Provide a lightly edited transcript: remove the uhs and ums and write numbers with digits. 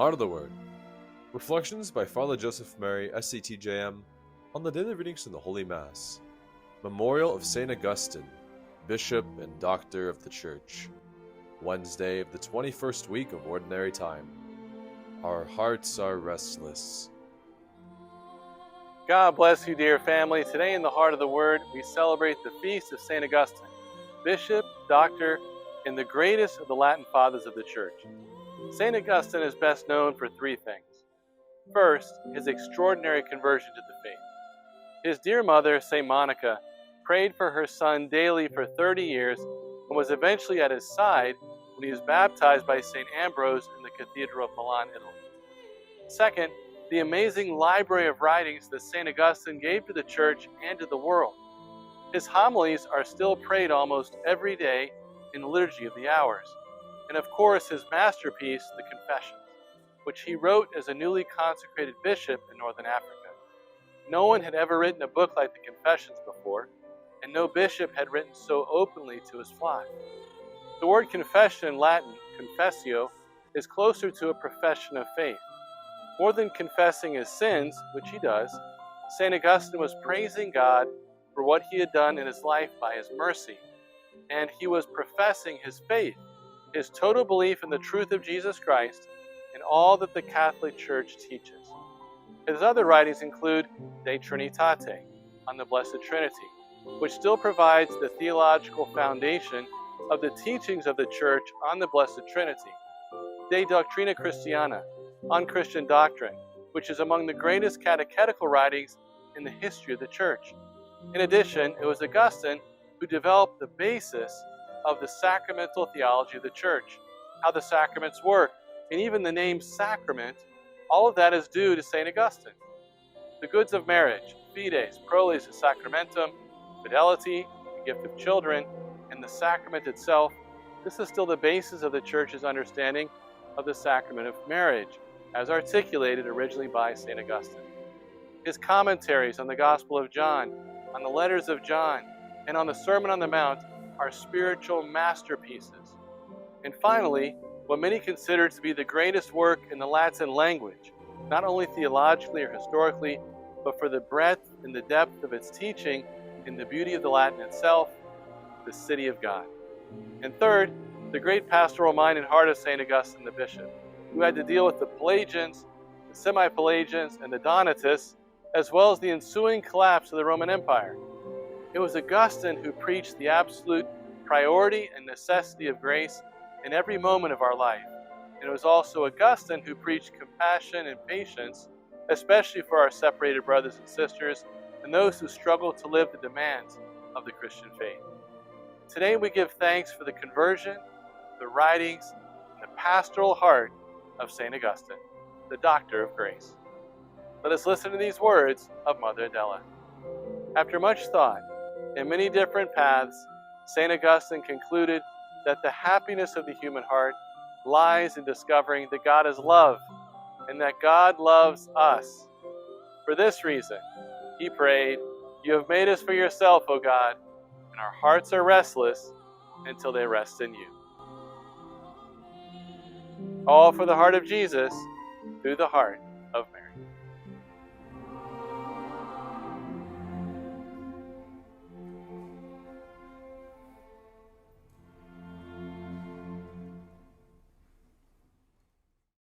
Heart of the Word. Reflections by Father Joseph Mary, SCTJM, on the daily readings from the Holy Mass. Memorial of St. Augustine, Bishop and Doctor of the Church. Wednesday of the 21st week of Ordinary Time. Our hearts are restless. God bless you, dear family. Today in the Heart of the Word, we celebrate the feast of St. Augustine, Bishop, Doctor, and the greatest of the Latin Fathers of the Church. St. Augustine is best known for three things. First, his extraordinary conversion to the faith. His dear mother, St. Monica, prayed for her son daily for 30 years and was eventually at his side when he was baptized by St. Ambrose in the Cathedral of Milan, Italy. Second, the amazing library of writings that St. Augustine gave to the Church and to the world. His homilies are still prayed almost every day in the Liturgy of the Hours. And of course, his masterpiece, the Confessions, which he wrote as a newly consecrated bishop in Northern Africa. No one had ever written a book like the Confessions before, and no bishop had written so openly to his flock. The word confession in Latin, confessio, is closer to a profession of faith. More than confessing his sins, which he does, St. Augustine was praising God for what he had done in his life by his mercy, and he was professing his faith, his total belief in the truth of Jesus Christ and all that the Catholic Church teaches. His other writings include De Trinitate, on the Blessed Trinity, which still provides the theological foundation of the teachings of the Church on the Blessed Trinity, De Doctrina Christiana, on Christian doctrine, which is among the greatest catechetical writings in the history of the Church. In addition, it was Augustine who developed the basis of the sacramental theology of the Church, how the sacraments work, and even the name sacrament. All of that is due to St. Augustine. The goods of marriage, fides, proles, sacramentum, fidelity, the gift of children, and the sacrament itself, this is still the basis of the Church's understanding of the sacrament of marriage, as articulated originally by St. Augustine. His commentaries on the Gospel of John, on the letters of John, and on the Sermon on the Mount are spiritual masterpieces. And finally, what many consider to be the greatest work in the Latin language, not only theologically or historically, but for the breadth and the depth of its teaching and the beauty of the Latin itself, the City of God. And third, the great pastoral mind and heart of St. Augustine the Bishop, who had to deal with the Pelagians, the Semi-Pelagians, and the Donatists, as well as the ensuing collapse of the Roman Empire. It was Augustine who preached the absolute priority and necessity of grace in every moment of our life. And it was also Augustine who preached compassion and patience, especially for our separated brothers and sisters and those who struggle to live the demands of the Christian faith. Today we give thanks for the conversion, the writings, and the pastoral heart of St. Augustine, the Doctor of Grace. Let us listen to these words of Mother Adela. After much thought and many different paths, St. Augustine concluded that the happiness of the human heart lies in discovering that God is love and that God loves us. For this reason, he prayed, "You have made us for yourself, O God, and our hearts are restless until they rest in you." All for the heart of Jesus, through the heart